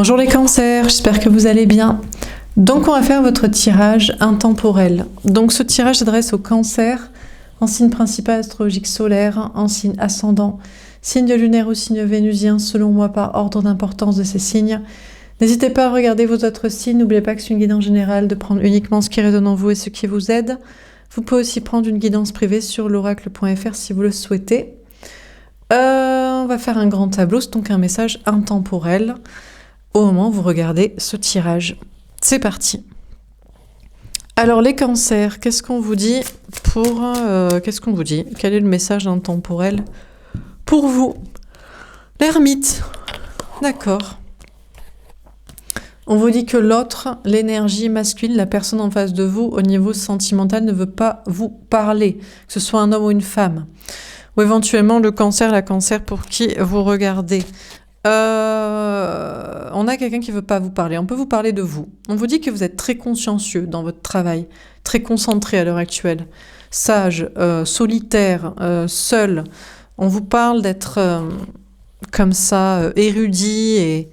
Bonjour les cancers, j'espère que vous allez bien. Donc on va faire votre tirage intemporel. Donc ce tirage s'adresse aux cancers en signe principal astrologique solaire, en signe ascendant, signe lunaire ou signe vénusien selon moi par ordre d'importance de ces signes. N'hésitez pas à regarder vos autres signes, n'oubliez pas que c'est une guidance générale, de prendre uniquement ce qui résonne en vous et ce qui vous aide. Vous pouvez aussi prendre une guidance privée sur l'oracle.fr si vous le souhaitez. On va faire un grand tableau, c'est donc un message intemporel au moment où vous regardez ce tirage. C'est parti. Alors les cancers, qu'est-ce qu'on vous dit Quel est le message intemporel pour vous? L'ermite, d'accord. On vous dit que l'autre, l'énergie masculine, la personne en face de vous, au niveau sentimental, ne veut pas vous parler, que ce soit un homme ou une femme. Ou éventuellement le cancer, la cancer pour qui vous regardez. On a quelqu'un qui ne veut pas vous parler. On peut vous parler de vous. On vous dit que vous êtes très consciencieux dans votre travail, très concentré à l'heure actuelle, sage, solitaire, seul. On vous parle d'être comme ça, érudit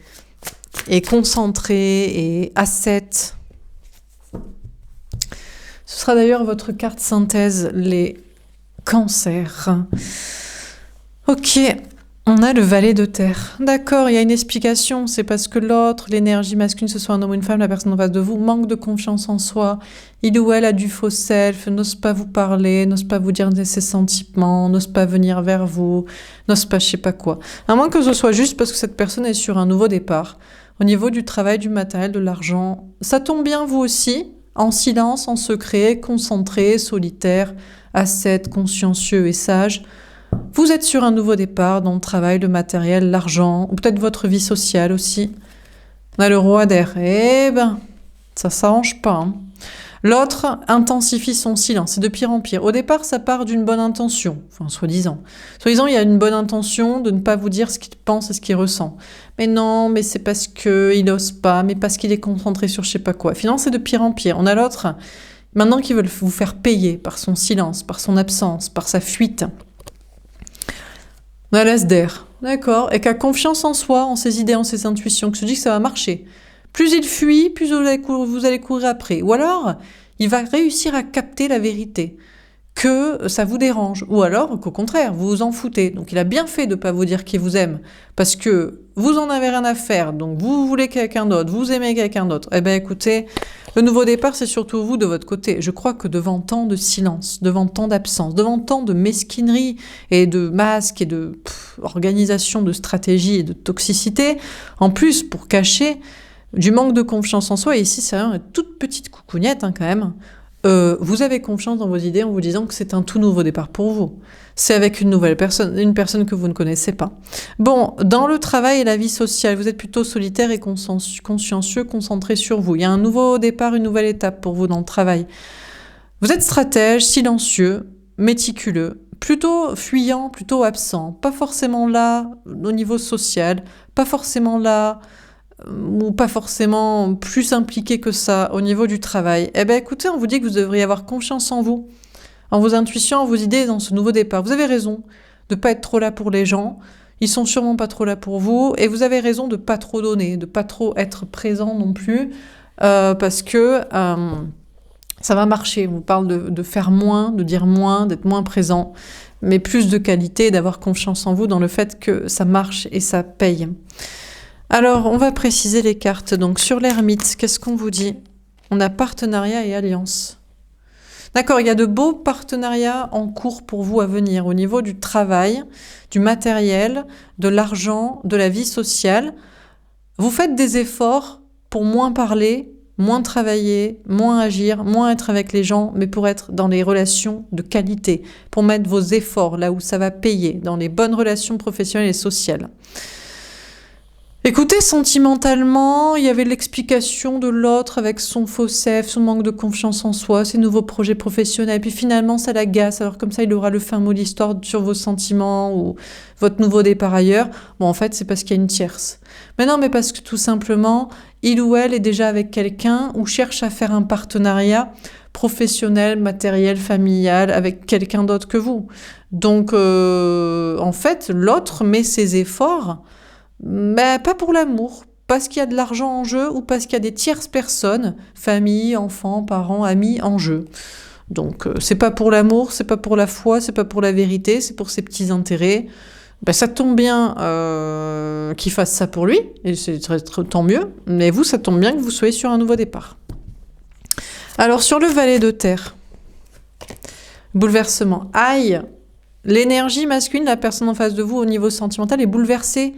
et concentré et ascète. Ce sera d'ailleurs votre carte synthèse, les cancers. Ok. On a le valet de terre. D'accord, il y a une explication. C'est parce que l'autre, l'énergie masculine, que ce soit un homme ou une femme, la personne en face de vous, manque de confiance en soi. Il ou elle a du faux self, n'ose pas vous parler, n'ose pas vous dire ses sentiments, n'ose pas venir vers vous, n'ose pas je sais pas quoi. À moins que ce soit juste parce que cette personne est sur un nouveau départ. Au niveau du travail, du matériel, de l'argent. Ça tombe bien, vous aussi, en silence, en secret, concentré, solitaire, ascète, consciencieux et sage. Vous êtes sur un nouveau départ dans le travail, le matériel, l'argent, ou peut-être votre vie sociale aussi. On a le roi d'air. Eh ben, ça s'arrange pas. Hein. L'autre intensifie son silence, c'est de pire en pire. Au départ, ça part d'une bonne intention, enfin, soi-disant. Soi-disant, il y a une bonne intention de ne pas vous dire ce qu'il pense et ce qu'il ressent. Mais non, mais c'est parce qu'il n'ose pas, mais parce qu'il est concentré sur je sais pas quoi. Finalement, c'est de pire en pire. On a l'autre, maintenant, qui veut vous faire payer par son silence, par son absence, par sa fuite. On a l'as d'air, d'accord, et qui a confiance en soi, en ses idées, en ses intuitions, qui se dit que ça va marcher. Plus il fuit, plus vous allez courir après. Ou alors, il va réussir à capter la vérité, que ça vous dérange. Ou alors, qu'au contraire, vous vous en foutez. Donc il a bien fait de ne pas vous dire qu'il vous aime, parce que vous en avez rien à faire, donc vous voulez quelqu'un d'autre, vous aimez quelqu'un d'autre. Eh bien écoutez, le nouveau départ, c'est surtout vous de votre côté. Je crois que devant tant de silence, devant tant d'absence, devant tant de mesquinerie et de masques et de organisation de stratégie et de toxicité, en plus pour cacher du manque de confiance en soi, et ici c'est une toute petite coucougnette quand même, vous avez confiance dans vos idées en vous disant que c'est un tout nouveau départ pour vous. C'est avec une nouvelle personne, une personne que vous ne connaissez pas. Bon, dans le travail et la vie sociale, vous êtes plutôt solitaire et consciencieux, concentré sur vous. Il y a un nouveau départ, une nouvelle étape pour vous dans le travail. Vous êtes stratège, silencieux, méticuleux, plutôt fuyant, plutôt absent. Pas forcément là au niveau social, pas forcément là ou pas forcément plus impliqué que ça au niveau du travail. Eh bien écoutez, on vous dit que vous devriez avoir confiance en vous, en vos intuitions, en vos idées dans ce nouveau départ. Vous avez raison de ne pas être trop là pour les gens, ils sont sûrement pas trop là pour vous, et vous avez raison de ne pas trop donner, de ne pas trop être présent non plus, parce que ça va marcher. On vous parle de faire moins, de dire moins, d'être moins présent, mais plus de qualité, d'avoir confiance en vous dans le fait que ça marche et ça paye. Alors, on va préciser les cartes. Donc, sur l'ermite, qu'est-ce qu'on vous dit? On a partenariat et alliance. D'accord, il y a de beaux partenariats en cours pour vous à venir au niveau du travail, du matériel, de l'argent, de la vie sociale. Vous faites des efforts pour moins parler, moins travailler, moins agir, moins être avec les gens, mais pour être dans les relations de qualité, pour mettre vos efforts là où ça va payer, dans les bonnes relations professionnelles et sociales. Écoutez, sentimentalement, il y avait l'explication de l'autre avec son faux self, son manque de confiance en soi, ses nouveaux projets professionnels, puis finalement ça l'agace, alors comme ça il aura le fin mot de l'histoire sur vos sentiments ou votre nouveau départ ailleurs. Bon, en fait, c'est parce qu'il y a une tierce. Mais non, mais parce que tout simplement, il ou elle est déjà avec quelqu'un ou cherche à faire un partenariat professionnel, matériel, familial, avec quelqu'un d'autre que vous. Donc, en fait, l'autre met ses efforts, pas pour l'amour, parce qu'il y a de l'argent en jeu ou parce qu'il y a des tierces personnes, famille, enfants, parents, amis en jeu. Donc c'est pas pour l'amour, c'est pas pour la foi, c'est pas pour la vérité, c'est pour ses petits intérêts. Ben, ça tombe bien qu'il fasse ça pour lui, et c'est tant mieux, mais vous, ça tombe bien que vous soyez sur un nouveau départ. Alors sur le valet de terre, bouleversement, aïe, l'énergie masculine de la personne en face de vous au niveau sentimental est bouleversée,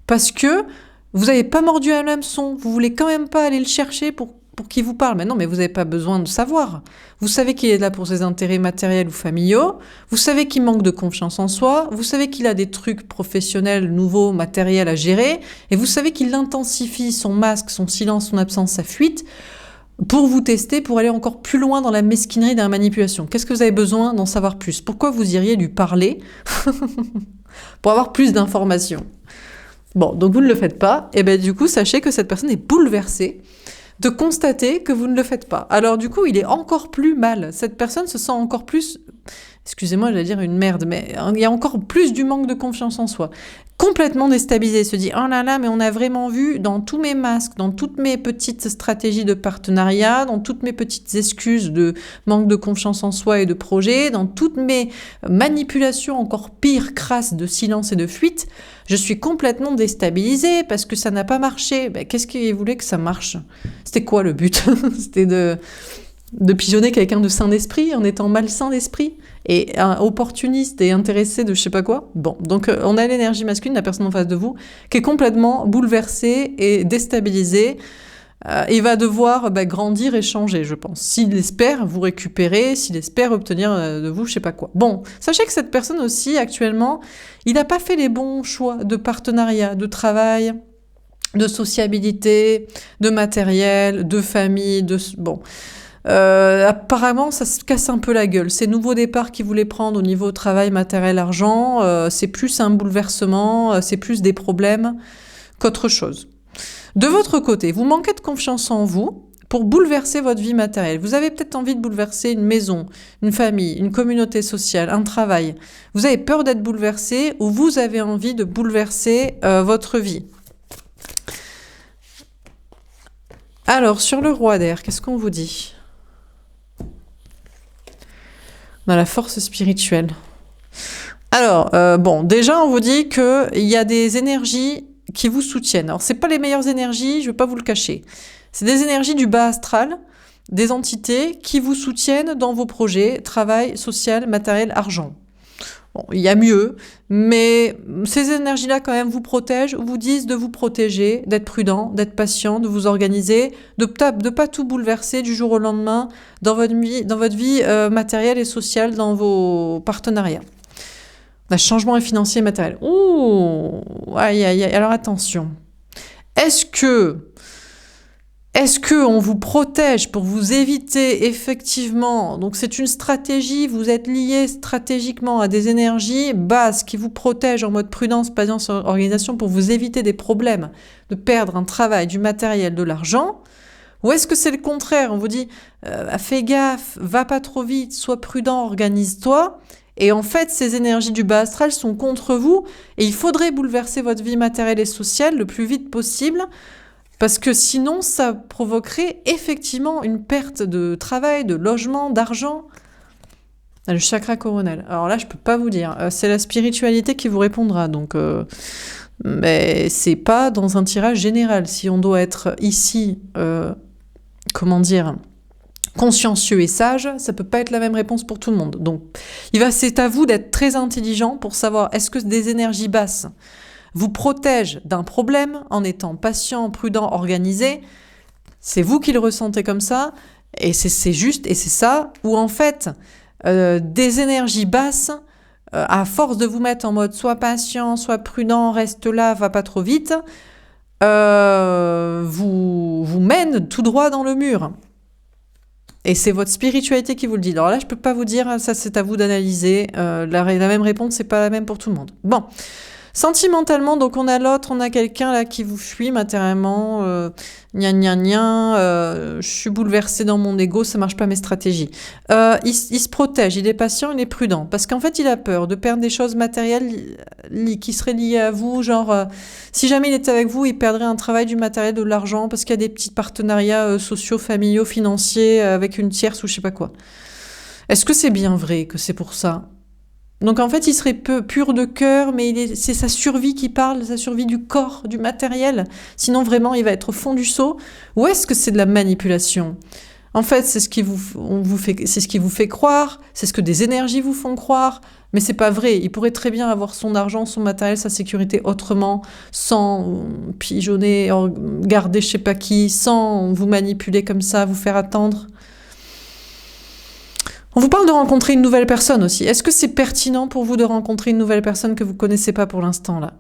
parce que vous n'avez pas mordu à l'hameçon, vous voulez quand même pas aller le chercher pour qu'il vous parle. Mais non, mais vous n'avez pas besoin de savoir. Vous savez qu'il est là pour ses intérêts matériels ou familiaux, vous savez qu'il manque de confiance en soi, vous savez qu'il a des trucs professionnels, nouveaux, matériels à gérer, et vous savez qu'il intensifie son masque, son silence, son absence, sa fuite, pour vous tester, pour aller encore plus loin dans la mesquinerie de la manipulation. Qu'est-ce que vous avez besoin d'en savoir plus? Pourquoi vous iriez lui parler pour avoir plus d'informations? Bon, donc vous ne le faites pas, et bien du coup, sachez que cette personne est bouleversée de constater que vous ne le faites pas. Alors du coup, il est encore plus mal. Cette personne se sent encore plus, excusez-moi, j'allais dire une merde, mais il y a encore plus du manque de confiance en soi. Complètement déstabilisé, se dit « Oh là là, mais on a vraiment vu dans tous mes masques, dans toutes mes petites stratégies de partenariat, dans toutes mes petites excuses de manque de confiance en soi et de projet, dans toutes mes manipulations encore pires, crasses de silence et de fuite, je suis complètement déstabilisée parce que ça n'a pas marché. » Ben, qu'est-ce qu'il voulait que ça marche? C'était quoi le but? C'était de pigeonner quelqu'un de sain d'esprit en étant malsain d'esprit et un opportuniste et intéressé de je sais pas quoi. Bon, donc on a l'énergie masculine, la personne en face de vous, qui est complètement bouleversée et déstabilisée. Il va devoir grandir et changer, je pense. S'il espère vous récupérer, s'il espère obtenir de vous je sais pas quoi. Bon, sachez que cette personne aussi, actuellement, il n'a pas fait les bons choix de partenariat, de travail, de sociabilité, de matériel, de famille, bon... apparemment, ça se casse un peu la gueule. Ces nouveaux départs qu'il voulait prendre au niveau travail, matériel, argent, c'est plus un bouleversement, c'est plus des problèmes qu'autre chose. De votre côté, vous manquez de confiance en vous pour bouleverser votre vie matérielle. Vous avez peut-être envie de bouleverser une maison, une famille, une communauté sociale, un travail. Vous avez peur d'être bouleversé ou vous avez envie de bouleverser votre vie. Alors, sur le roi d'air, qu'est-ce qu'on vous dit ? Dans la force spirituelle. Alors, bon, déjà, on vous dit qu'il y a des énergies qui vous soutiennent. Alors, c'est pas les meilleures énergies, je vais pas vous le cacher. C'est des énergies du bas astral, des entités qui vous soutiennent dans vos projets, travail, social, matériel, argent. Bon, il y a mieux, mais ces énergies-là, quand même, vous protègent, vous disent de vous protéger, d'être prudent, d'être patient, de vous organiser, de pas tout bouleverser du jour au lendemain dans votre vie matérielle et sociale, dans vos partenariats. Un changement financier et matériel. Ouh, aïe, aïe, aïe. Alors attention. Est-ce que on vous protège pour vous éviter effectivement, donc c'est une stratégie, vous êtes lié stratégiquement à des énergies basses qui vous protègent en mode prudence, patience, organisation pour vous éviter des problèmes, de perdre un travail, du matériel, de l'argent, ou est-ce que c'est le contraire? On vous dit fais gaffe, va pas trop vite, sois prudent, organise-toi. Et en fait, ces énergies du bas astral sont contre vous et il faudrait bouleverser votre vie matérielle et sociale le plus vite possible. Parce que sinon, ça provoquerait effectivement une perte de travail, de logement, d'argent. Le chakra coronal. Alors là, je peux pas vous dire. C'est la spiritualité qui vous répondra. Donc, mais c'est pas dans un tirage général. Si on doit être ici, consciencieux et sage, ça peut pas être la même réponse pour tout le monde. Donc, c'est à vous d'être très intelligent pour savoir est-ce que des énergies basses vous protège d'un problème en étant patient, prudent, organisé. C'est vous qui le ressentez comme ça, et c'est juste, et c'est ça, ou en fait, des énergies basses, à force de vous mettre en mode sois patient, sois prudent, reste là, va pas trop vite, vous mènent tout droit dans le mur. Et c'est votre spiritualité qui vous le dit. Alors là, je peux pas vous dire, ça c'est à vous d'analyser. La même réponse, c'est pas la même pour tout le monde. Bon. Sentimentalement, donc on a l'autre, on a quelqu'un là qui vous fuit matériellement, gna gna gna, je suis bouleversée dans mon ego, ça marche pas mes stratégies. Il se protège, il est patient, il est prudent, parce qu'en fait il a peur de perdre des choses matérielles qui seraient liées à vous, genre si jamais il était avec vous, il perdrait un travail, du matériel, de l'argent, parce qu'il y a des petits partenariats sociaux, familiaux, financiers, avec une tierce ou je sais pas quoi. Est-ce que c'est bien vrai que c'est pour ça ? Donc en fait, il serait pur de cœur, mais c'est sa survie qui parle, sa survie du corps, du matériel. Sinon, vraiment, il va être au fond du seau. Ou est-ce que c'est de la manipulation ? En fait, c'est ce qui c'est ce qui vous fait croire, c'est ce que des énergies vous font croire, mais c'est pas vrai. Il pourrait très bien avoir son argent, son matériel, sa sécurité autrement, sans pigeonner, garder je sais pas qui, sans vous manipuler comme ça, vous faire attendre. On vous parle de rencontrer une nouvelle personne aussi. Est-ce que c'est pertinent pour vous de rencontrer une nouvelle personne que vous connaissez pas pour l'instant là ?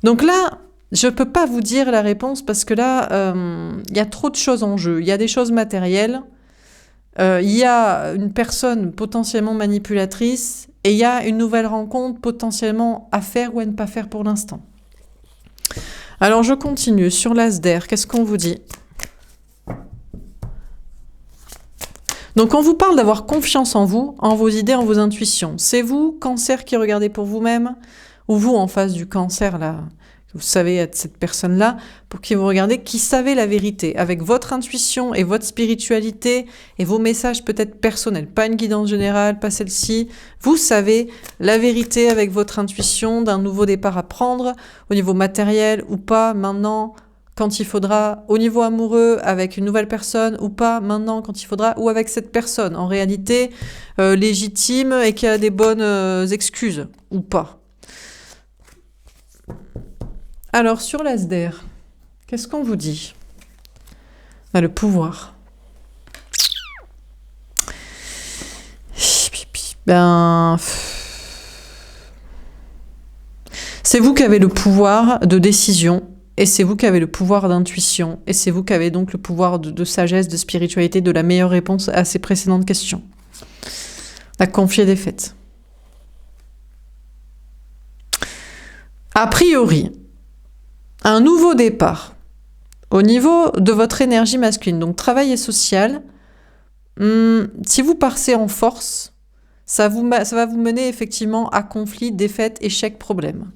Donc là, je peux pas vous dire la réponse parce que là, y a trop de choses en jeu. Il y a des choses matérielles, il y a une personne potentiellement manipulatrice et il y a une nouvelle rencontre potentiellement à faire ou à ne pas faire pour l'instant. Alors je continue sur l'Asder. Qu'est-ce qu'on vous dit ? Donc on vous parle d'avoir confiance en vous, en vos idées, en vos intuitions. C'est vous, Cancer, qui regardez pour vous-même, ou vous en face du Cancer, là, vous savez être cette personne-là, pour qui vous regardez, qui savez la vérité, avec votre intuition et votre spiritualité et vos messages peut-être personnels, pas une guidance générale, pas celle-ci. Vous savez la vérité avec votre intuition d'un nouveau départ à prendre, au niveau matériel ou pas, maintenant, quand il faudra, au niveau amoureux, avec une nouvelle personne, ou pas, maintenant, quand il faudra, ou avec cette personne, en réalité, légitime et qui a des bonnes excuses, ou pas. Alors, sur l'Asder, qu'est-ce qu'on vous dit ? Le pouvoir. C'est vous qui avez le pouvoir de décision. Et c'est vous qui avez le pouvoir d'intuition, et c'est vous qui avez donc le pouvoir de sagesse, de spiritualité, de la meilleure réponse à ces précédentes questions. La confier des faits. A priori, un nouveau départ au niveau de votre énergie masculine, donc travail et social, si vous partez en force, ça va vous mener effectivement à conflit, défaite, échec, problème.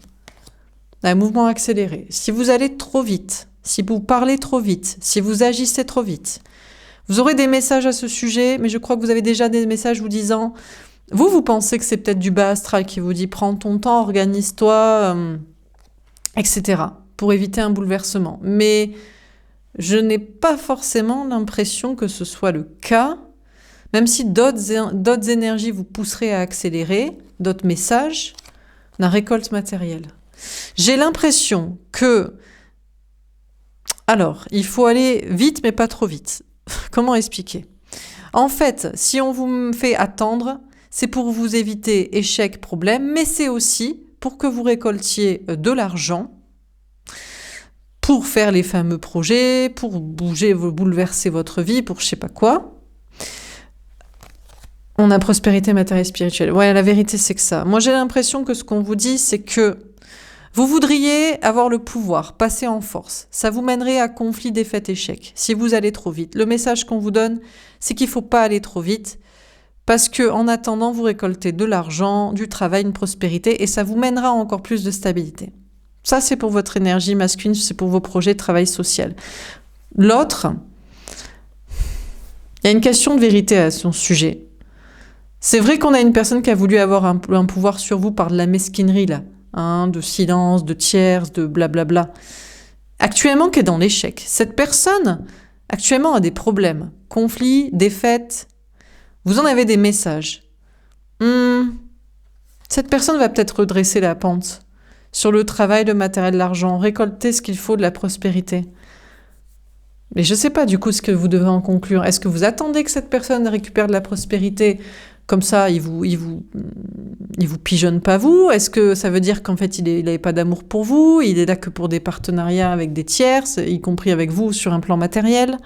Un mouvement accéléré. Si vous allez trop vite, si vous parlez trop vite, si vous agissez trop vite, vous aurez des messages à ce sujet, mais je crois que vous avez déjà des messages vous disant, vous pensez que c'est peut-être du bas astral qui vous dit prends ton temps, organise-toi, etc. pour éviter un bouleversement. Mais je n'ai pas forcément l'impression que ce soit le cas, même si d'autres énergies vous pousseraient à accélérer, d'autres messages, la récolte matérielle. J'ai l'impression que... Alors, il faut aller vite, mais pas trop vite. Comment expliquer ? En fait, si on vous fait attendre, c'est pour vous éviter échec, problème, mais c'est aussi pour que vous récoltiez de l'argent, pour faire les fameux projets, pour bouleverser votre vie, pour je sais pas quoi. On a prospérité matérielle spirituelle. Ouais, la vérité, c'est que ça. Moi, j'ai l'impression que ce qu'on vous dit, c'est que vous voudriez avoir le pouvoir, passer en force. Ça vous mènerait à conflit, défaite, échec, si vous allez trop vite. Le message qu'on vous donne, c'est qu'il ne faut pas aller trop vite, parce que en attendant, vous récoltez de l'argent, du travail, une prospérité, et ça vous mènera à encore plus de stabilité. Ça, c'est pour votre énergie masculine, c'est pour vos projets de travail social. L'autre, il y a une question de vérité à son sujet. C'est vrai qu'on a une personne qui a voulu avoir un pouvoir sur vous par de la mesquinerie, là. De silence, de tierce, de blablabla. Actuellement, qui est dans l'échec. Cette personne, actuellement, a des problèmes. Conflits, défaites. Vous en avez des messages. Cette personne va peut-être redresser la pente sur le travail, le matériel, l'argent, récolter ce qu'il faut de la prospérité. Mais je ne sais pas du coup ce que vous devez en conclure. Est-ce que vous attendez que cette personne récupère de la prospérité ? Comme ça, il vous pigeonne pas vous. Est-ce que ça veut dire qu'en fait, il n'avait pas d'amour pour vous ? Il est là que pour des partenariats avec des tierces, y compris avec vous sur un plan matériel.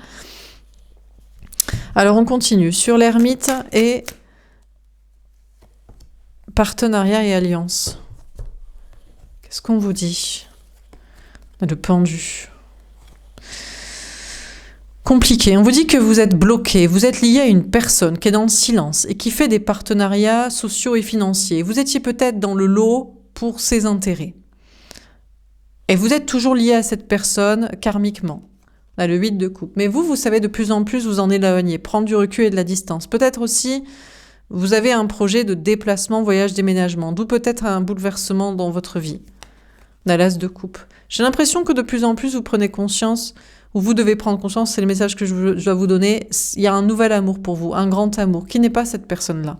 Alors, on continue. Sur l'ermite et partenariat et alliance. Qu'est-ce qu'on vous dit? Le pendu. Compliqué. On vous dit que vous êtes bloqué, vous êtes lié à une personne qui est dans le silence et qui fait des partenariats sociaux et financiers. Vous étiez peut-être dans le lot pour ses intérêts. Et vous êtes toujours lié à cette personne karmiquement. On a le 8 de coupe. Mais vous savez de plus en plus vous en éloigner, prendre du recul et de la distance. Peut-être aussi, vous avez un projet de déplacement, voyage, déménagement, d'où peut-être un bouleversement dans votre vie. On a l'as de coupe. J'ai l'impression que de plus en plus vous prenez conscience, ou vous devez prendre conscience, c'est le message que je dois vous donner, il y a un nouvel amour pour vous, un grand amour, qui n'est pas cette personne-là.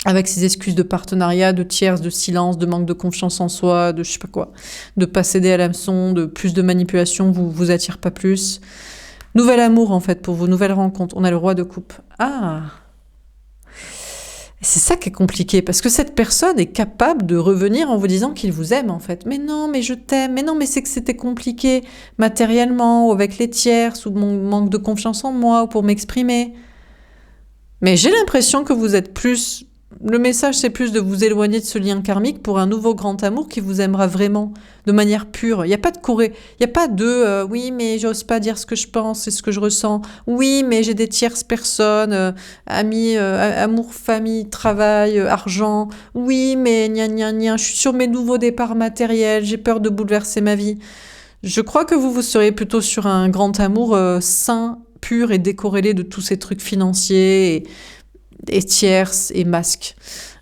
Avec ses excuses de partenariat, de tierce, de silence, de manque de confiance en soi, de je sais pas quoi, de pas céder à l'hameçon, de plus de manipulation, vous attire pas plus. Nouvel amour en fait pour vous, nouvelle rencontre. On a le roi de coupe. Ah, c'est ça qui est compliqué, parce que cette personne est capable de revenir en vous disant qu'il vous aime en fait. Mais non, mais je t'aime, mais non, mais c'est que c'était compliqué matériellement, ou avec les tierces, ou mon manque de confiance en moi, ou pour m'exprimer. Mais j'ai l'impression que vous êtes plus... Le message, c'est plus de vous éloigner de ce lien karmique pour un nouveau grand amour qui vous aimera vraiment, de manière pure. Il n'y a pas de il n'y a pas de oui, mais j'ose pas dire ce que je pense et ce que je ressens. Oui, mais j'ai des tierces personnes, amis, amour, famille, travail, argent. Oui, mais gna gna gna, je suis sur mes nouveaux départs matériels, j'ai peur de bouleverser ma vie. Je crois que vous serez plutôt sur un grand amour sain, pur et décorrélé de tous ces trucs financiers et tierces et masques.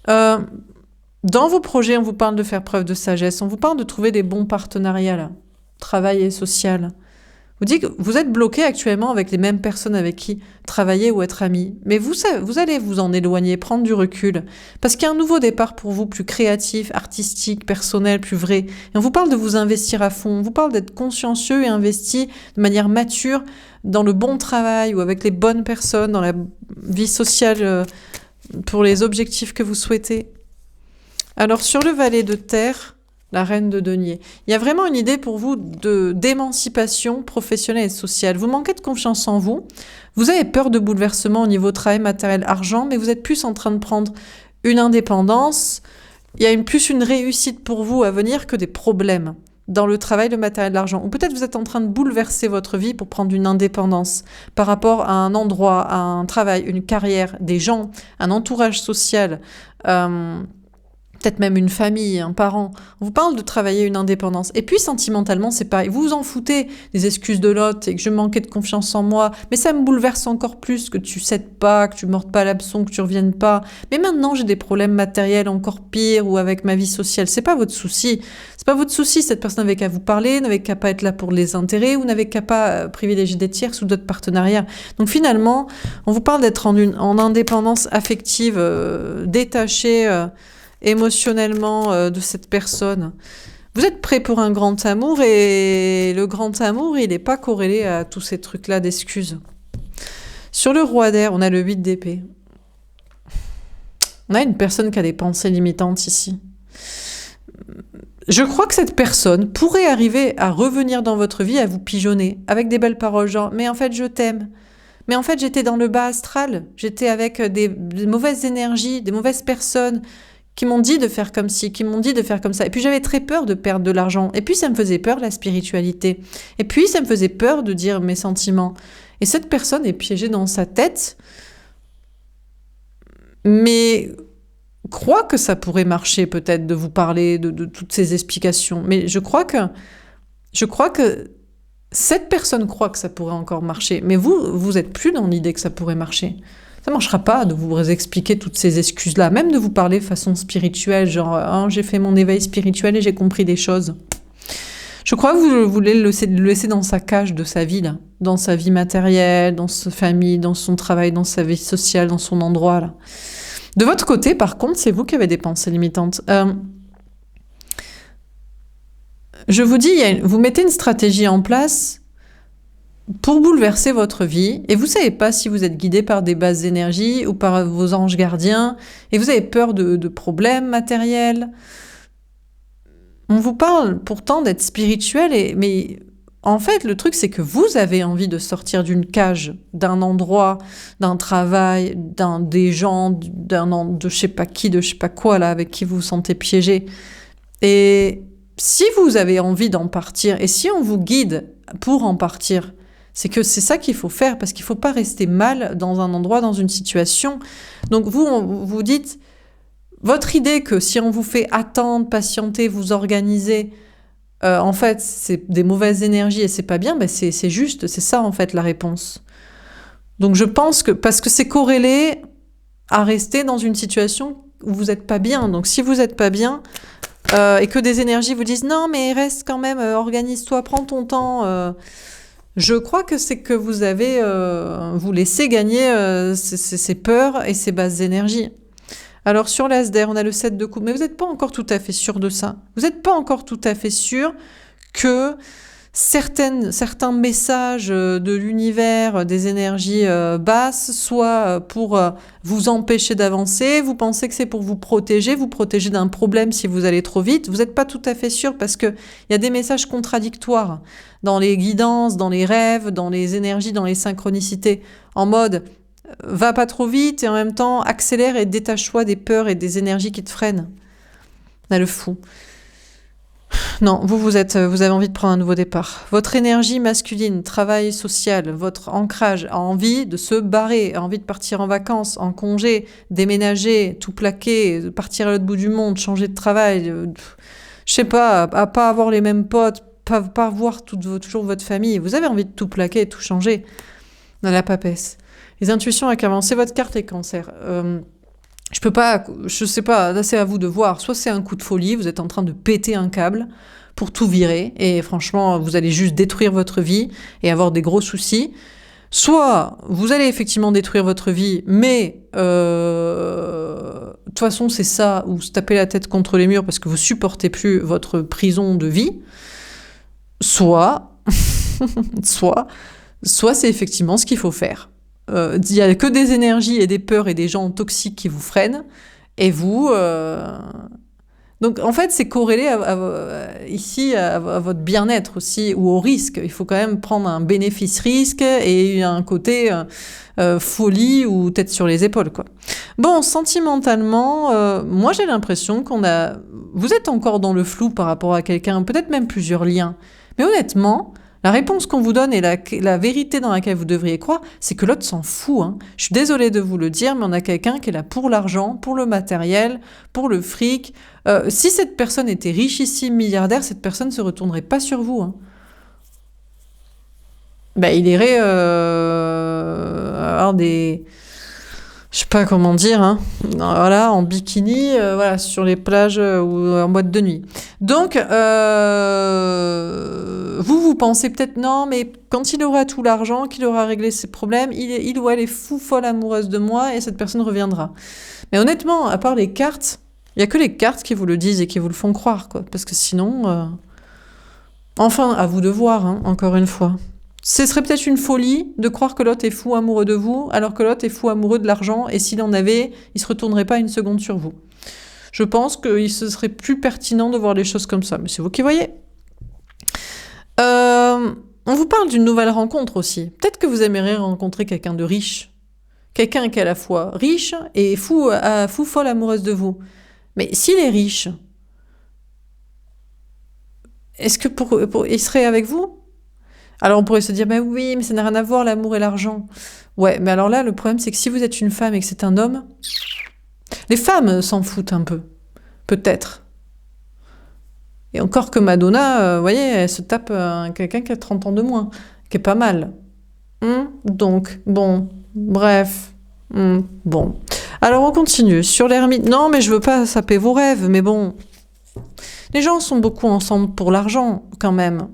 Dans vos projets, on vous parle de faire preuve de sagesse, on vous parle de trouver des bons partenariats, là, travail et social. Vous dites que vous êtes bloqué actuellement avec les mêmes personnes avec qui travailler ou être ami. Mais vous allez vous en éloigner, prendre du recul. Parce qu'il y a un nouveau départ pour vous, plus créatif, artistique, personnel, plus vrai. Et on vous parle de vous investir à fond. On vous parle d'être consciencieux et investi de manière mature dans le bon travail ou avec les bonnes personnes, dans la vie sociale pour les objectifs que vous souhaitez. Alors, sur le valet de terre, la reine de denier. Il y a vraiment une idée pour vous d'émancipation professionnelle et sociale. Vous manquez de confiance en vous. Vous avez peur de bouleversement au niveau travail, matériel, argent, mais vous êtes plus en train de prendre une indépendance. Il y a plus une réussite pour vous à venir que des problèmes dans le travail, le matériel, l'argent. Ou peut-être vous êtes en train de bouleverser votre vie pour prendre une indépendance par rapport à un endroit, à un travail, une carrière, des gens, un entourage social, peut-être même une famille, un parent. On vous parle de travailler une indépendance. Et puis, sentimentalement, c'est pareil. Vous vous en foutez des excuses de l'autre et que je manquais de confiance en moi. Mais ça me bouleverse encore plus que tu cèdes pas, que tu mordes pas l'hameçon, que tu reviennes pas. Mais maintenant, j'ai des problèmes matériels encore pires ou avec ma vie sociale. C'est pas votre souci. C'est pas votre souci. Cette personne n'avait qu'à vous parler, n'avait qu'à pas être là pour les intérêts ou n'avait qu'à pas privilégier des tierces ou d'autres partenariats. Donc, finalement, on vous parle d'être en indépendance affective, détachée, émotionnellement de cette personne. Vous êtes prêt pour un grand amour et le grand amour, il n'est pas corrélé à tous ces trucs-là d'excuses. Sur le roi d'air, on a le 8 d'épée. On a une personne qui a des pensées limitantes ici. Je crois que cette personne pourrait arriver à revenir dans votre vie, à vous pigeonner, avec des belles paroles, genre « mais en fait, je t'aime ». Mais en fait, j'étais dans le bas astral, j'étais avec des mauvaises énergies, des mauvaises personnes, qui m'ont dit de faire comme ci, qui m'ont dit de faire comme ça. Et puis j'avais très peur de perdre de l'argent. Et puis ça me faisait peur la spiritualité. Et puis ça me faisait peur de dire mes sentiments. Et cette personne est piégée dans sa tête, mais croit que ça pourrait marcher peut-être de vous parler de toutes ces explications. Mais je crois que cette personne croit que ça pourrait encore marcher. Mais vous êtes plus dans l'idée que ça pourrait marcher. Ça ne marchera pas de vous expliquer toutes ces excuses-là, même de vous parler de façon spirituelle, genre j'ai fait mon éveil spirituel et j'ai compris des choses. Je crois que vous voulez le laisser dans sa cage de sa vie, là, dans sa vie matérielle, dans sa famille, dans son travail, dans sa vie sociale, dans son endroit. Là. De votre côté, par contre, c'est vous qui avez des pensées limitantes. Je vous dis, vous mettez une stratégie en place pour bouleverser votre vie, et vous ne savez pas si vous êtes guidé par des basses énergies ou par vos anges gardiens, et vous avez peur de problèmes matériels. On vous parle pourtant d'être spirituel, mais en fait, le truc, c'est que vous avez envie de sortir d'une cage, d'un endroit, d'un travail, des gens, de je sais pas qui, de je sais pas quoi, là, avec qui vous vous sentez piégé. Et si vous avez envie d'en partir, et si on vous guide pour en partir, c'est que c'est ça qu'il faut faire, parce qu'il ne faut pas rester mal dans un endroit, dans une situation. Donc vous dites, votre idée que si on vous fait attendre, patienter, vous organiser, en fait, c'est des mauvaises énergies et c'est pas bien, ben c'est juste, c'est ça en fait la réponse. Donc je pense que, parce que c'est corrélé à rester dans une situation où vous n'êtes pas bien. Donc si vous n'êtes pas bien, et que des énergies vous disent non mais reste quand même, organise-toi, prends ton temps, je crois que c'est que vous avez, vous laissez gagner ces peurs et ces basses énergies. Alors sur l'Asder, on a le 7 de coupe, mais vous n'êtes pas encore tout à fait sûr de ça. Vous n'êtes pas encore tout à fait sûr que certains messages de l'univers, des énergies basses, soient pour vous empêcher d'avancer. Vous pensez que c'est pour vous protéger d'un problème si vous allez trop vite. Vous n'êtes pas tout à fait sûr parce qu'il y a des messages contradictoires dans les guidances, dans les rêves, dans les énergies, dans les synchronicités, en mode va pas trop vite et en même temps accélère et détache-toi des peurs et des énergies qui te freinent. On a le fou. Non, vous avez envie de prendre un nouveau départ. Votre énergie masculine, travail social, votre ancrage, a envie de se barrer, a envie de partir en vacances, en congé, déménager, tout plaquer, partir à l'autre bout du monde, changer de travail, je sais pas, à pas avoir les mêmes potes, pas voir toujours votre famille. Vous avez envie de tout plaquer, tout changer. Dans la papesse. Les intuitions avec avancé, votre carte est cancer. Je sais pas, là c'est à vous de voir. Soit c'est un coup de folie, vous êtes en train de péter un câble pour tout virer, et franchement, vous allez juste détruire votre vie et avoir des gros soucis. Soit vous allez effectivement détruire votre vie, mais de toute façon c'est ça, ou se taper la tête contre les murs parce que vous supportez plus votre prison de vie. Soit c'est effectivement ce qu'il faut faire. Il n'y a que des énergies et des peurs et des gens toxiques qui vous freinent. Et vous... Donc en fait, c'est corrélé ici à votre bien-être aussi, ou au risque. Il faut quand même prendre un bénéfice-risque et un côté folie ou tête sur les épaules, quoi. Bon, sentimentalement, moi j'ai l'impression vous êtes encore dans le flou par rapport à quelqu'un, peut-être même plusieurs liens. Mais honnêtement... La réponse qu'on vous donne et la vérité dans laquelle vous devriez croire, c'est que l'autre s'en fout. Hein. Je suis désolée de vous le dire, mais on a quelqu'un qui est là pour l'argent, pour le matériel, pour le fric. Si cette personne était richissime, milliardaire, cette personne ne se retournerait pas sur vous. Hein. Ben, il irait avoir des... Je sais pas comment dire, hein. Voilà, en bikini, voilà, sur les plages ou en boîte de nuit. Donc, vous pensez peut-être non, mais quand il aura tout l'argent, qu'il aura réglé ses problèmes, il ou elle est fou folle amoureuse de moi et cette personne reviendra. Mais honnêtement, à part les cartes, il y a que les cartes qui vous le disent et qui vous le font croire, quoi. Parce que sinon, enfin, à vous de voir, hein, encore une fois. Ce serait peut-être une folie de croire que l'autre est fou amoureux de vous, alors que l'autre est fou amoureux de l'argent, et s'il en avait, il se retournerait pas une seconde sur vous. Je pense qu'il se serait plus pertinent de voir les choses comme ça, mais c'est vous qui voyez. On vous parle d'une nouvelle rencontre aussi. Peut-être que vous aimeriez rencontrer quelqu'un de riche. Quelqu'un qui est à la fois riche et fou folle amoureuse de vous. Mais s'il est riche, est-ce que il serait avec vous ? Alors on pourrait se dire, ben oui, mais ça n'a rien à voir, l'amour et l'argent. Ouais, mais alors là, le problème, c'est que si vous êtes une femme et que c'est un homme, les femmes s'en foutent un peu. Peut-être. Et encore que Madonna, vous voyez, elle se tape quelqu'un qui a 30 ans de moins, qui est pas mal. Donc, bon, bref. Bon. Alors on continue. Sur l'ermite... Non, mais je veux pas saper vos rêves, mais bon. Les gens sont beaucoup ensemble pour l'argent, quand même.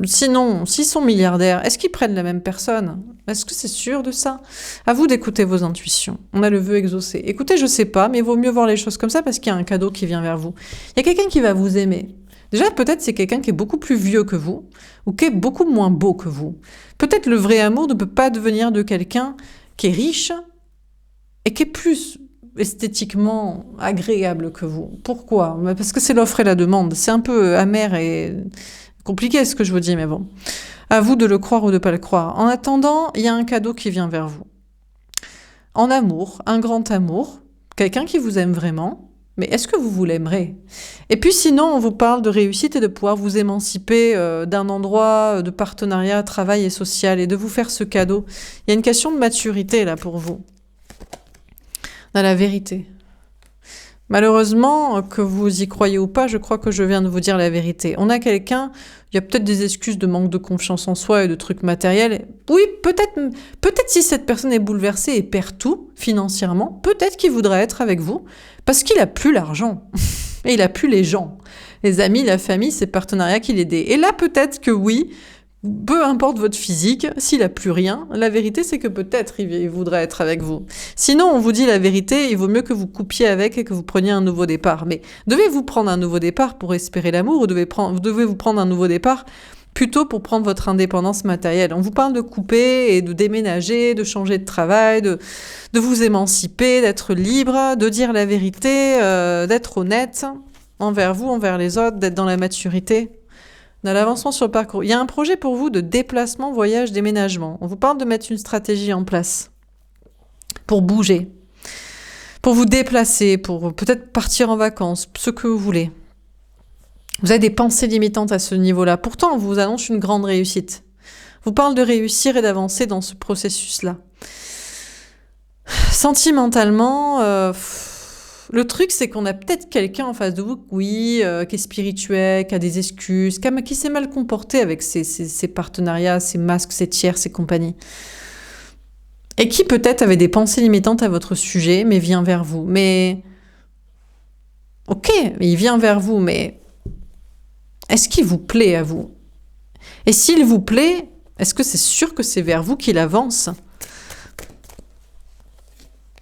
Sinon, s'ils sont milliardaires, est-ce qu'ils prennent la même personne ? Est-ce que c'est sûr de ça ? À vous d'écouter vos intuitions. On a le vœu exaucé. Écoutez, je sais pas, mais il vaut mieux voir les choses comme ça parce qu'il y a un cadeau qui vient vers vous. Il y a quelqu'un qui va vous aimer. Déjà, peut-être c'est quelqu'un qui est beaucoup plus vieux que vous ou qui est beaucoup moins beau que vous. Peut-être le vrai amour ne peut pas devenir de quelqu'un qui est riche et qui est plus esthétiquement agréable que vous. Pourquoi ? Parce que c'est l'offre et la demande. C'est un peu amer et... compliqué ce que je vous dis, mais bon. À vous de le croire ou de ne pas le croire. En attendant, il y a un cadeau qui vient vers vous. En amour, un grand amour, quelqu'un qui vous aime vraiment, Mais est-ce que vous vous l'aimerez? Et puis sinon, on vous parle de réussite et de pouvoir vous émanciper d'un endroit de partenariat, travail et social et de vous faire ce cadeau. Il y a une question de maturité là pour vous. Dans la vérité. Malheureusement, que vous y croyez ou pas, je crois que je viens de vous dire la vérité. On a quelqu'un, il y a peut-être des excuses de manque de confiance en soi et de trucs matériels. Oui, peut-être si cette personne est bouleversée et perd tout financièrement, peut-être qu'il voudrait être avec vous parce qu'il a plus l'argent et il a plus les gens, les amis, la famille, ses partenariats qui l'aident. Et là, peut-être que oui. Peu importe votre physique, s'il a plus rien, la vérité c'est que peut-être il voudrait être avec vous. Sinon, on vous dit la vérité, il vaut mieux que vous coupiez avec et que vous preniez un nouveau départ. Mais devez-vous prendre un nouveau départ pour espérer l'amour ou devez-vous prendre un nouveau départ plutôt pour prendre votre indépendance matérielle? On vous parle de couper et de déménager, de changer de travail, de vous émanciper, d'être libre, de dire la vérité, d'être honnête envers vous, envers les autres, d'être dans la maturité. Dans l'avancement sur le parcours. Il y a un projet pour vous de déplacement, voyage, déménagement. On vous parle de mettre une stratégie en place pour bouger, pour vous déplacer, pour peut-être partir en vacances, ce que vous voulez. Vous avez des pensées limitantes à ce niveau-là. Pourtant, on vous annonce une grande réussite. On vous parle de réussir et d'avancer dans ce processus-là. Sentimentalement... Le truc, c'est qu'on a peut-être quelqu'un en face de vous, oui, qui est spirituel, qui a des excuses, qui s'est mal comporté avec ses partenariats, ses masques, ses tiers, ses compagnies. Et qui peut-être avait des pensées limitantes à votre sujet, mais vient vers vous. Mais, ok, il vient vers vous, mais est-ce qu'il vous plaît à vous? Et s'il vous plaît, est-ce que c'est sûr que c'est vers vous qu'il avance?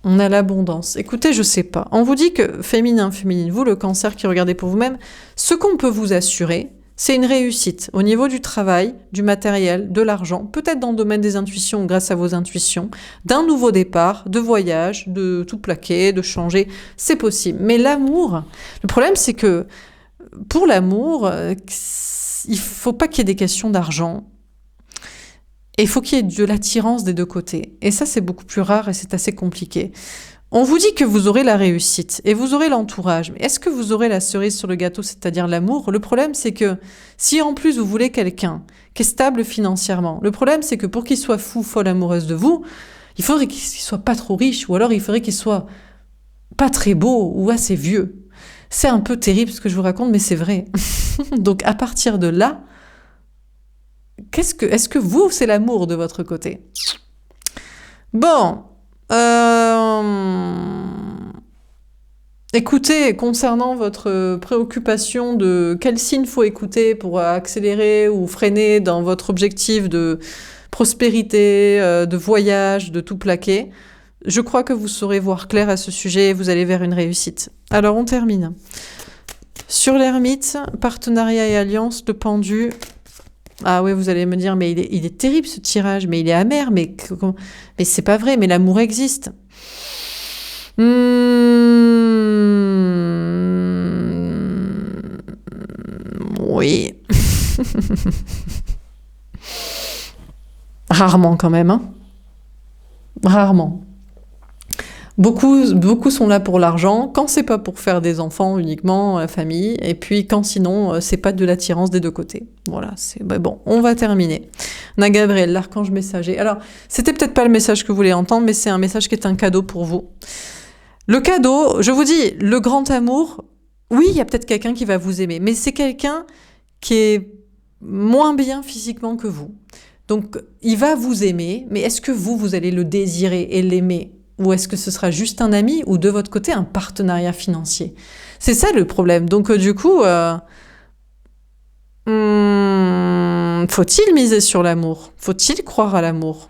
On a l'abondance. Écoutez, je sais pas. On vous dit que féminin, vous, le cancer qui regardez pour vous-même, ce qu'on peut vous assurer, c'est une réussite au niveau du travail, du matériel, de l'argent, peut-être dans le domaine des intuitions grâce à vos intuitions, d'un nouveau départ, de voyage, de tout plaquer, de changer, c'est possible. Mais l'amour, le problème c'est que pour l'amour, il faut pas qu'il y ait des questions d'argent. Et il faut qu'il y ait de l'attirance des deux côtés. Et ça, c'est beaucoup plus rare et c'est assez compliqué. On vous dit que vous aurez la réussite et vous aurez l'entourage. Mais est-ce que vous aurez la cerise sur le gâteau, c'est-à-dire l'amour? Le problème, c'est que si en plus vous voulez quelqu'un qui est stable financièrement, le problème, c'est que pour qu'il soit fou, folle, amoureuse de vous, il faudrait qu'il soit pas trop riche ou alors il faudrait qu'il soit pas très beau ou assez vieux. C'est un peu terrible ce que je vous raconte, mais c'est vrai. Donc à partir de là, est-ce que vous, c'est l'amour de votre côté? Bon, écoutez, concernant votre préoccupation de quel signe faut écouter pour accélérer ou freiner dans votre objectif de prospérité, de voyage, de tout plaquer, je crois que vous saurez voir clair à ce sujet et vous allez vers une réussite. Alors, on termine. Sur l'ermite, partenariat et alliance, le pendu... Ah ouais, vous allez me dire, mais il est terrible ce tirage, mais il est amer, mais c'est pas vrai, mais l'amour existe. Oui. Rarement quand même, hein. Rarement. Beaucoup sont là pour l'argent, quand c'est pas pour faire des enfants uniquement, la famille, et puis quand sinon c'est pas de l'attirance des deux côtés. Voilà, bon, on va terminer. On a Gabriel, l'archange messager. Alors, c'était peut-être pas le message que vous voulez entendre, mais c'est un message qui est un cadeau pour vous. Le cadeau, je vous dis, le grand amour, oui, il y a peut-être quelqu'un qui va vous aimer, mais c'est quelqu'un qui est moins bien physiquement que vous. Donc, il va vous aimer, mais est-ce que vous allez le désirer et l'aimer ? Ou est-ce que ce sera juste un ami ou de votre côté un partenariat financier? C'est ça le problème. Donc du coup, faut-il miser sur l'amour? Faut-il croire à l'amour?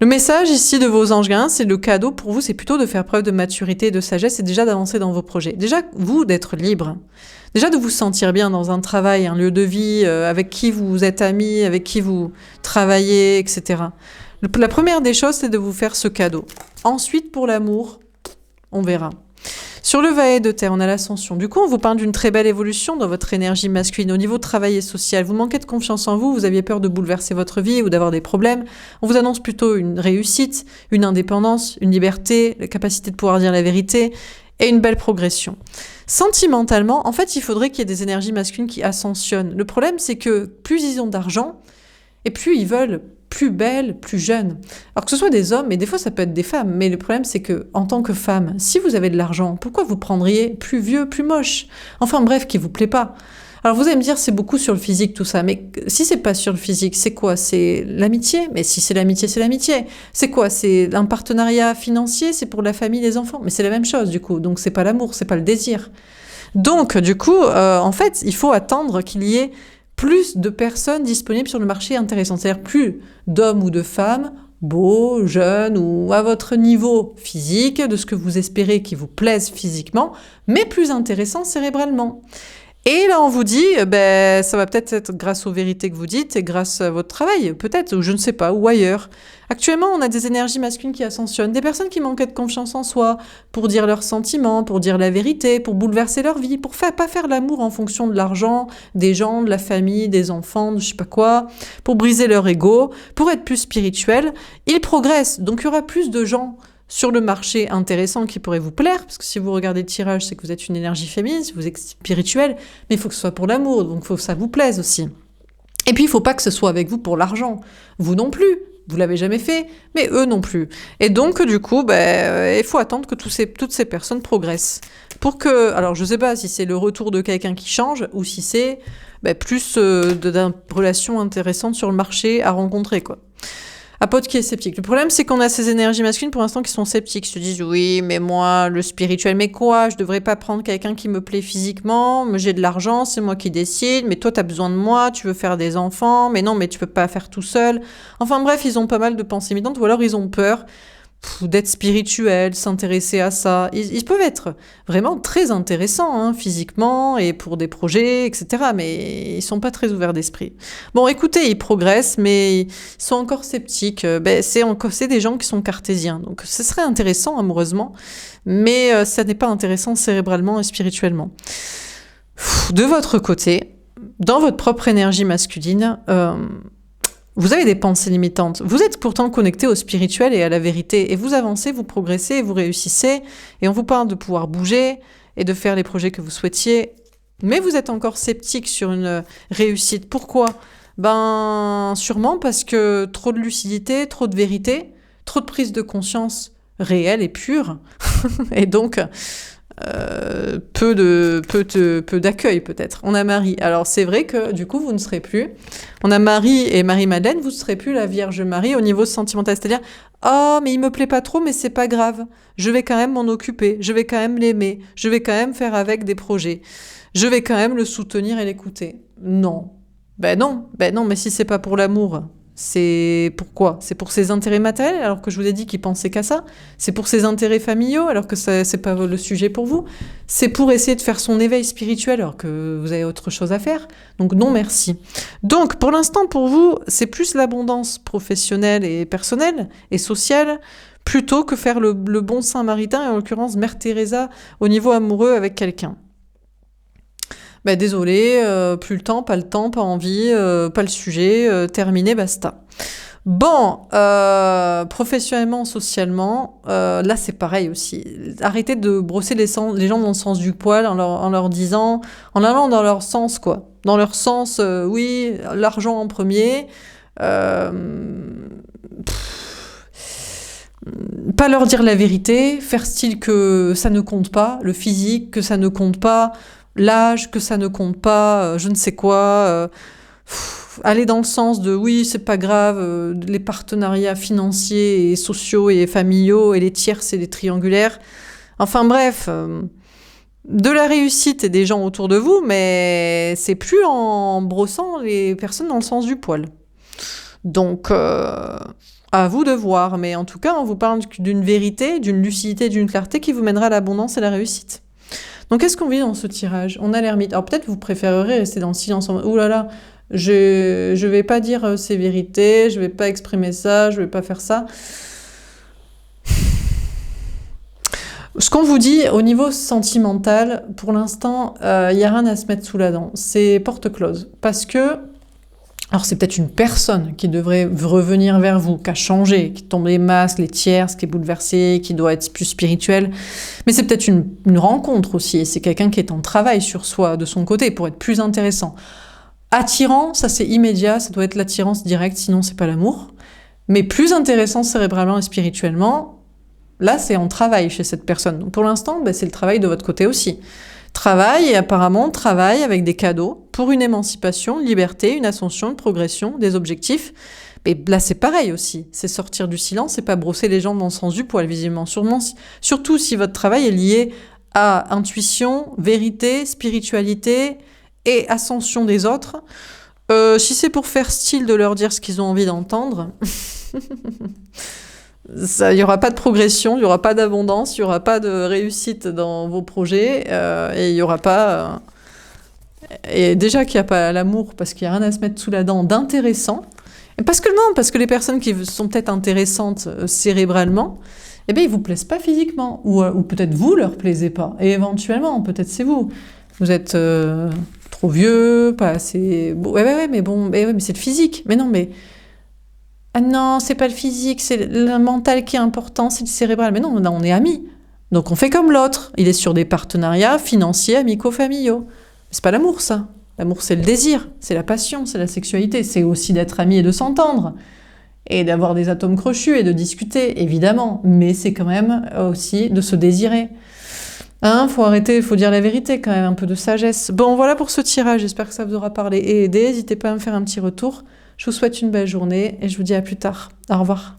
Le message ici de vos anges gardiens, c'est le cadeau pour vous, c'est plutôt de faire preuve de maturité et de sagesse et déjà d'avancer dans vos projets. Déjà, vous, d'être libre. Déjà, de vous sentir bien dans un travail, un lieu de vie, avec qui vous êtes amis, avec qui vous travaillez, etc. La première des choses, c'est de vous faire ce cadeau. Ensuite, pour l'amour, on verra. Sur le valet de terre, on a l'ascension. Du coup, on vous parle d'une très belle évolution dans votre énergie masculine. Au niveau travail et social, vous manquez de confiance en vous, vous aviez peur de bouleverser votre vie ou d'avoir des problèmes. On vous annonce plutôt une réussite, une indépendance, une liberté, la capacité de pouvoir dire la vérité et une belle progression. Sentimentalement, en fait, il faudrait qu'il y ait des énergies masculines qui ascensionnent. Le problème, c'est que plus ils ont d'argent, et plus ils veulent plus belle, plus jeune. Alors que ce soit des hommes, et des fois ça peut être des femmes, mais le problème c'est que en tant que femme, si vous avez de l'argent, pourquoi vous prendriez plus vieux, plus moche? Enfin bref, qui vous plaît pas. Alors vous allez me dire c'est beaucoup sur le physique tout ça, mais si c'est pas sur le physique, c'est quoi? C'est l'amitié? Mais si c'est l'amitié, c'est l'amitié. C'est quoi? C'est un partenariat financier? C'est pour la famille, les enfants? Mais c'est la même chose du coup, donc c'est pas l'amour, c'est pas le désir. Donc du coup, en fait, il faut attendre qu'il y ait plus de personnes disponibles sur le marché intéressant, c'est-à-dire plus d'hommes ou de femmes beaux, jeunes ou à votre niveau physique, de ce que vous espérez qui vous plaise physiquement, mais plus intéressants cérébralement. Et là, on vous dit, ça va peut-être être grâce aux vérités que vous dites et grâce à votre travail, peut-être, ou je ne sais pas, ou ailleurs. Actuellement, on a des énergies masculines qui ascensionnent, des personnes qui manquaient de confiance en soi, pour dire leurs sentiments, pour dire la vérité, pour bouleverser leur vie, pour pas faire l'amour en fonction de l'argent, des gens, de la famille, des enfants, de je sais pas quoi, pour briser leur ego, pour être plus spirituel. Ils progressent, donc il y aura plus de gens sur le marché intéressant qui pourrait vous plaire, parce que si vous regardez le tirage, c'est que vous êtes une énergie féminine, vous êtes spirituel, mais il faut que ce soit pour l'amour, donc il faut que ça vous plaise aussi. Et puis il faut pas que ce soit avec vous pour l'argent, vous non plus, vous l'avez jamais fait, mais eux non plus. Et donc du coup, il faut attendre que toutes ces personnes progressent. Pour que, alors je sais pas si c'est le retour de quelqu'un qui change, ou si c'est plus d'une relation intéressante sur le marché à rencontrer, quoi. À pote qui est sceptique. Le problème, c'est qu'on a ces énergies masculines pour l'instant qui sont sceptiques. Ils se disent, oui, mais moi, le spirituel, mais quoi? Je devrais pas prendre quelqu'un qui me plaît physiquement, mais j'ai de l'argent, c'est moi qui décide, mais toi, t'as besoin de moi, tu veux faire des enfants, mais non, mais tu peux pas faire tout seul. Enfin bref, ils ont pas mal de pensées militantes, ou alors ils ont peur d'être spirituels, s'intéresser à ça. Ils peuvent être vraiment très intéressants, physiquement, et pour des projets, etc. Mais ils sont pas très ouverts d'esprit. Bon, écoutez, ils progressent, mais ils sont encore sceptiques. C'est des gens qui sont cartésiens. Donc, ce serait intéressant, amoureusement, mais ça n'est pas intéressant cérébralement et spirituellement. De votre côté, dans votre propre énergie masculine, vous avez des pensées limitantes. Vous êtes pourtant connecté au spirituel et à la vérité. Et vous avancez, vous progressez, vous réussissez. Et on vous parle de pouvoir bouger et de faire les projets que vous souhaitiez. Mais vous êtes encore sceptique sur une réussite. Pourquoi? Sûrement parce que trop de lucidité, trop de vérité, trop de prise de conscience réelle et pure. Et donc, peu d'accueil peut-être. On a Marie. Alors c'est vrai que du coup vous ne serez plus. On a Marie et Marie-Madeleine, vous ne serez plus la Vierge Marie au niveau sentimental. C'est-à-dire, oh mais il me plaît pas trop, mais c'est pas grave. Je vais quand même m'en occuper. Je vais quand même l'aimer. Je vais quand même faire avec des projets. Je vais quand même le soutenir et l'écouter. Non. Non, mais si c'est pas pour l'amour. C'est pourquoi? C'est pour ses intérêts matériels, alors que je vous ai dit qu'il pensait qu'à ça. C'est pour ses intérêts familiaux, alors que c'est pas le sujet pour vous. C'est pour essayer de faire son éveil spirituel, alors que vous avez autre chose à faire. Donc non, merci. Donc pour l'instant, pour vous, c'est plus l'abondance professionnelle et personnelle et sociale, plutôt que faire le bon Saint-Maritain, et en l'occurrence Mère Teresa, au niveau amoureux avec quelqu'un. Désolé, plus le temps, pas envie, pas le sujet, terminé, basta. Bon, professionnellement, socialement, là c'est pareil aussi. Arrêtez de brosser les gens dans le sens du poil en leur disant, en allant dans leur sens, quoi. Dans leur sens, oui, l'argent en premier. Pas leur dire la vérité, faire style que ça ne compte pas, le physique, que ça ne compte pas, l'âge, que ça ne compte pas, je ne sais quoi, aller dans le sens de oui, c'est pas grave, les partenariats financiers et sociaux et familiaux et les tierces et les triangulaires. Enfin bref, de la réussite et des gens autour de vous, mais c'est plus en brossant les personnes dans le sens du poil. Donc, à vous de voir, mais en tout cas, on vous parle d'une vérité, d'une lucidité, d'une clarté qui vous mènera à l'abondance et à la réussite. Donc, qu'est-ce qu'on vit dans ce tirage? On a l'ermite. Alors, peut-être vous préférerez rester dans le silence. Ouh là là, je vais pas dire ces vérités, je vais pas exprimer ça, je vais pas faire ça. Ce qu'on vous dit au niveau sentimental, pour l'instant, y a rien à se mettre sous la dent. C'est porte close. Parce que Alors c'est peut-être une personne qui devrait revenir vers vous, qui a changé, qui tombe les masques, les tierces, qui est bouleversée, qui doit être plus spirituelle. Mais c'est peut-être une rencontre aussi, et c'est quelqu'un qui est en travail sur soi, de son côté, pour être plus intéressant. Attirant, ça c'est immédiat, ça doit être l'attirance directe, sinon c'est pas l'amour. Mais plus intéressant cérébralement et spirituellement, là c'est en travail chez cette personne. Donc pour l'instant, c'est le travail de votre côté aussi. Travail, et apparemment travail avec des cadeaux pour une émancipation, une liberté, une ascension, une progression, des objectifs. Mais là c'est pareil aussi, c'est sortir du silence et pas brosser les jambes dans le sens du poil visiblement. Surtout si votre travail est lié à intuition, vérité, spiritualité et ascension des autres. Si c'est pour faire style de leur dire ce qu'ils ont envie d'entendre, il n'y aura pas de progression, il n'y aura pas d'abondance, il n'y aura pas de réussite dans vos projets, et il n'y aura pas... et déjà qu'il n'y a pas l'amour, parce qu'il n'y a rien à se mettre sous la dent d'intéressant, et parce que les personnes qui sont peut-être intéressantes cérébralement, eh bien, ils ne vous plaisent pas physiquement, ou peut-être vous ne leur plaisez pas, et éventuellement, peut-être c'est vous. Vous êtes trop vieux, pas assez... Ouais, mais bon, mais c'est le physique. Mais non, mais... Ah non, c'est pas le physique, c'est le mental qui est important, c'est le cérébral. Mais non, on est amis. Donc on fait comme l'autre. Il est sur des partenariats financiers, amicaux, familiaux. C'est pas l'amour, ça. L'amour, c'est le désir, c'est la passion, c'est la sexualité. C'est aussi d'être amis et de s'entendre. Et d'avoir des atomes crochus et de discuter, évidemment. Mais c'est quand même aussi de se désirer. Faut arrêter, faut dire la vérité quand même, un peu de sagesse. Bon, voilà pour ce tirage, j'espère que ça vous aura parlé et aidé. N'hésitez pas à me faire un petit retour. Je vous souhaite une belle journée et je vous dis à plus tard. Au revoir.